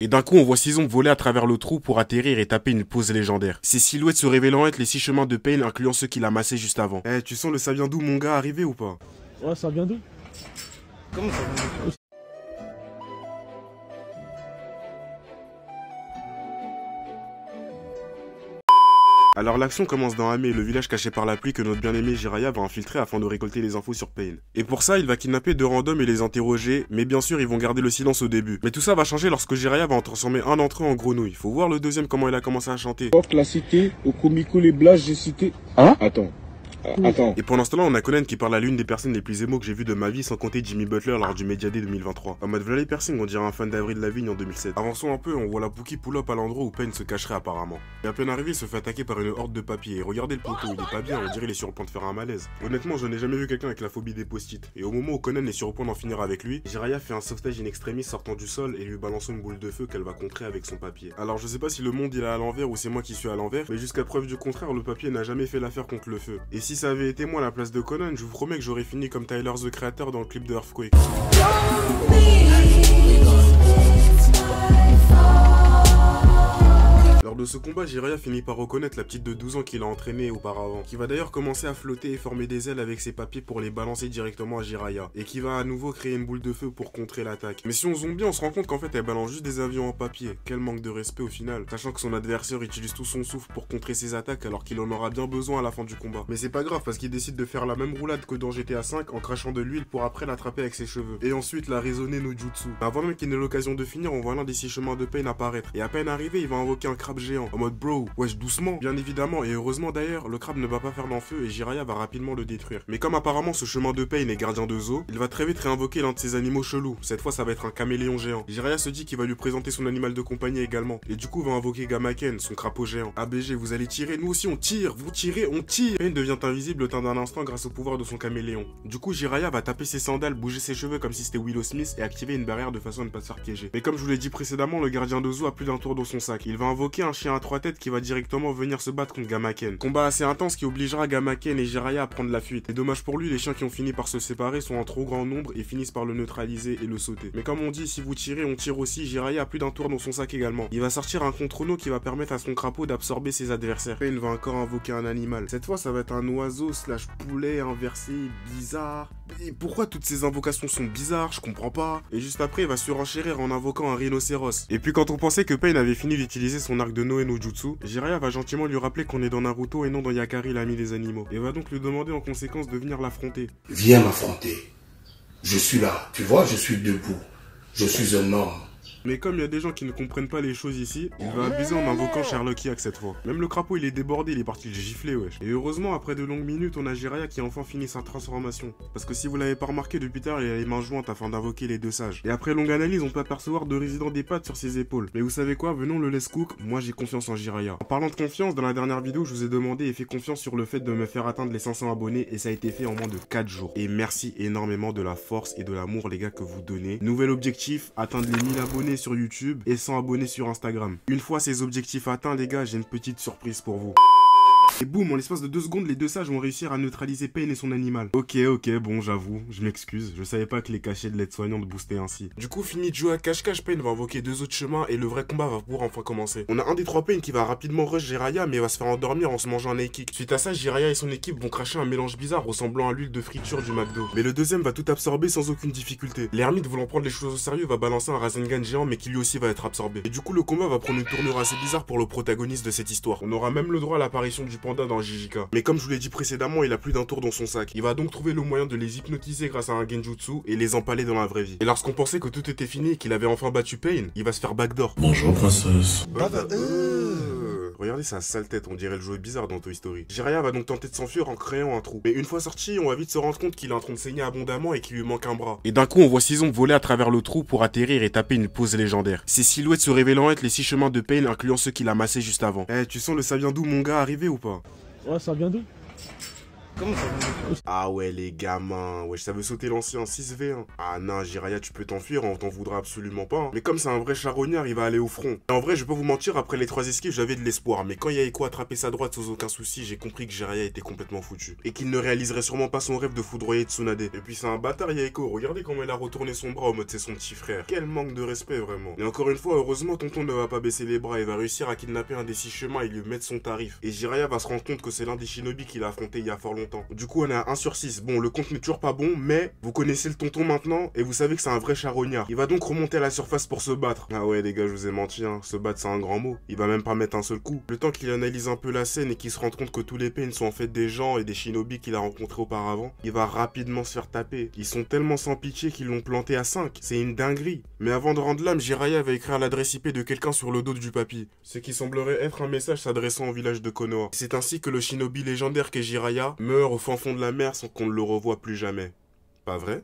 Et d'un coup, on voit 6 ombres voler à travers le trou pour atterrir et taper une pose légendaire. Ces silhouettes se révélant être les 6 chemins de Pain, incluant ceux qu'il a massés juste avant. Eh, tu sens le ça vient d'où mon gars arrivé ou pas? Ouais, ça vient d'où? Comment ça vient d'où? Alors l'action commence dans Amé, le village caché par la pluie que notre bien-aimé Jiraiya va infiltrer afin de récolter les infos sur Pain. Et pour ça, il va kidnapper 2 randoms et les interroger, mais bien sûr ils vont garder le silence au début. Mais tout ça va changer lorsque Jiraiya va en transformer un d'entre eux en grenouille. Faut voir le deuxième comment il a commencé à chanter. Hop, la cité, au Comico les blagues, j'ai cité. Hein? Attends. Et pendant ce temps-là, on a Conan qui parle à l'une des personnes les plus émo que j'ai vues de ma vie, sans compter Jimmy Butler lors du Media Day 2023. En mode voilà les piercings, on dirait un fan d'Avril Lavigne en 2007. Avançons un peu, on voit la Pookie pull-up à l'endroit où Pain se cacherait apparemment. Et à peine arrivé, il se fait attaquer par une horde de papiers. Et regardez le poteau, il est pas bien, on dirait il est sur le point de faire un malaise. Honnêtement, je n'ai jamais vu quelqu'un avec la phobie des post-it. Et au moment où Conan est sur le point d'en finir avec lui, Jiraiya fait un sauvetage in extremis sortant du sol et lui balançant une boule de feu qu'elle va contrer avec son papier. Alors je sais pas si le monde il est à l'envers ou c'est moi qui suis à l'envers, mais jusqu'à preuve du contraire, le papier n'a jamais fait l'affaire contre le feu. Et si ça avait été moi à la place de Conan, je vous promets que j'aurais fini comme Tyler the Creator dans le clip de Earthquake. Lors de ce combat, Jiraiya finit par reconnaître la petite de 12 ans qu'il a entraînée auparavant, qui va d'ailleurs commencer à flotter et former des ailes avec ses papiers pour les balancer directement à Jiraiya, et qui va à nouveau créer une boule de feu pour contrer l'attaque. Mais si on zoome bien, on se rend compte qu'en fait elle balance juste des avions en papier. Quel manque de respect au final, sachant que son adversaire utilise tout son souffle pour contrer ses attaques alors qu'il en aura bien besoin à la fin du combat. Mais c'est pas grave parce qu'il décide de faire la même roulade que dans GTA V en crachant de l'huile pour après l'attraper avec ses cheveux, et ensuite la raisonner no jutsu. Avant même qu'il n'ait l'occasion de finir, on voit l'un des 6 chemins de Pain apparaître, et à peine arrivé, il va invoquer un crabe géant, en mode bro, wesh doucement, bien évidemment, et heureusement d'ailleurs, le crabe ne va pas faire l'enfeu et Jiraiya va rapidement le détruire. Mais comme apparemment ce chemin de Pain est gardien de zoo, il va très vite réinvoquer l'un de ses animaux chelous, cette fois ça va être un caméléon géant. Jiraiya se dit qu'il va lui présenter son animal de compagnie également, et du coup va invoquer Gamaken, son crapaud géant. ABG, vous allez tirer, nous aussi on tire, vous tirez, on tire. Pain devient invisible le temps d'un instant grâce au pouvoir de son caméléon. Du coup Jiraiya va taper ses sandales, bouger ses cheveux comme si c'était Willow Smith et activer une barrière de façon à ne pas se faire piéger. Mais comme je vous l'ai dit précédemment, le gardien de zoo a plus d'un tour dans son sac. Il va invoquer un chien à 3 têtes qui va directement venir se battre contre Gamaken. Combat assez intense qui obligera Gamaken et Jiraiya à prendre la fuite. Et dommage pour lui, les chiens qui ont fini par se séparer sont en trop grand nombre et finissent par le neutraliser et le sauter. Mais comme on dit, si vous tirez, on tire aussi. Jiraiya a plus d'un tour dans son sac également. Il va sortir un contre-no qui va permettre à son crapaud d'absorber ses adversaires. Pain va encore invoquer un animal. Cette fois, ça va être un oiseau slash poulet inversé, bizarre. Et pourquoi toutes ces invocations sont bizarres? Je comprends pas. Et juste après, il va surenchérir en invoquant un rhinocéros. Et puis quand on pensait que Pain avait fini d'utiliser son arc de Noé no Jutsu, Jiraiya va gentiment lui rappeler qu'on est dans Naruto et non dans Yakari, l'ami des animaux. Et va donc lui demander en conséquence de venir l'affronter. Viens m'affronter. Je suis là. Tu vois, je suis debout. Je suis un homme. Mais comme il y a des gens qui ne comprennent pas les choses ici, il va abuser en invoquant Sherlock Yak cette fois. Même le crapaud il est débordé, il est parti le gifler wesh. Et heureusement après de longues minutes on a Jiraiya qui a enfin fini sa transformation. Parce que si vous l'avez pas remarqué depuis tard il a les mains jointes afin d'invoquer les deux sages. Et après longue analyse on peut apercevoir deux résidents des pattes sur ses épaules. Mais vous savez quoi, venons le let's cook, moi j'ai confiance en Jiraiya. En parlant de confiance, dans la dernière vidéo je vous ai demandé et fait confiance sur le fait de me faire atteindre les 500 abonnés et ça a été fait en moins de 4 jours. Et merci énormément de la force et de l'amour les gars que vous donnez. Nouvel objectif, atteindre les 1000 abonnés sur YouTube et 100 abonnés sur Instagram. Une fois ces objectifs atteints les gars, j'ai une petite surprise pour vous. Et boum, en l'espace de 2 secondes, les deux sages vont réussir à neutraliser Pain et son animal. Ok, bon, j'avoue, je m'excuse. Je savais pas que les cachets de l'aide-soignante boostaient ainsi. Du coup, fini de jouer à cache-cache, Pain va invoquer 2 autres chemins et le vrai combat va pouvoir enfin commencer. On a un des 3 Pain qui va rapidement rush Jiraiya, mais va se faire endormir en se mangeant un kick. Suite à ça, Jiraiya et son équipe vont cracher un mélange bizarre ressemblant à l'huile de friture du McDo. Mais le deuxième va tout absorber sans aucune difficulté. L'ermite voulant prendre les choses au sérieux va balancer un Rasengan géant, mais qui lui aussi va être absorbé. Et du coup, le combat va prendre une tournure assez bizarre pour le protagoniste de cette histoire. On aura même le droit à l'apparition du panda dans JJK. Mais comme je vous l'ai dit précédemment, il a plus d'un tour dans son sac. Il va donc trouver le moyen de les hypnotiser grâce à un genjutsu et les empaler dans la vraie vie. Et lorsqu'on pensait que tout était fini et qu'il avait enfin battu Pain, il va se faire backdoor. Bonjour, princesse. Regardez sa sale tête, on dirait le jouet bizarre dans Toy Story. Jiraiya va donc tenter de s'enfuir en créant un trou. Mais une fois sorti, on va vite se rendre compte qu'il est en train de saigner abondamment et qu'il lui manque un bras. Et d'un coup, on voit 6 ombres voler à travers le trou pour atterrir et taper une pose légendaire. Ces silhouettes se révélant être les 6 chemins de Pain, incluant ceux qu'il a massés juste avant. Eh, tu sens le ça vient d'où mon gars arrivé ou pas? Ouais, ça vient d'où? Comment ça va? Ah ouais, les gamins, ouais, ça veut sauter l'ancien 6v1. Ah non, Jiraya, tu peux t'enfuir, on t'en voudra absolument pas. Hein. Mais comme c'est un vrai charognard, il va aller au front. Et en vrai, je vais pas vous mentir, après les 3 esquives, j'avais de l'espoir. Mais quand il y a Eko attraper sa droite sans aucun souci, j'ai compris que Jiraya était complètement foutu. Et qu'il ne réaliserait sûrement pas son rêve de foudroyer Tsunade. Et puis c'est un bâtard, Yaeko. Regardez comment il a retourné son bras en mode c'est son petit frère. Quel manque de respect, vraiment. Et encore une fois, heureusement, tonton ne va pas baisser les bras et va réussir à kidnapper un des 6 chemins et lui mettre son tarif. Et Jiraya va se rendre compte que c'est l'un des shinobi qu'il a affronté il y a fort longtemps. Du coup, on est à 1 sur 6. Bon, le compte n'est toujours pas bon, mais vous connaissez le tonton maintenant et vous savez que c'est un vrai charognard. Il va donc remonter à la surface pour se battre. Ah ouais, les gars, je vous ai menti, hein. Se battre, c'est un grand mot. Il va même pas mettre un seul coup. Le temps qu'il analyse un peu la scène et qu'il se rende compte que tous les pains sont en fait des gens et des shinobi qu'il a rencontrés auparavant, il va rapidement se faire taper. Ils sont tellement sans pitié qu'ils l'ont planté à 5. C'est une dinguerie. Mais avant de rendre l'âme, Jiraya va écrire l'adresse IP de quelqu'un sur le dos du papy. Ce qui semblerait être un message s'adressant au village de Konoha. C'est ainsi que le shinobi légendaire qu'est Jiraya meurt au fin fond de la mer sans qu'on ne le revoie plus jamais. Pas vrai?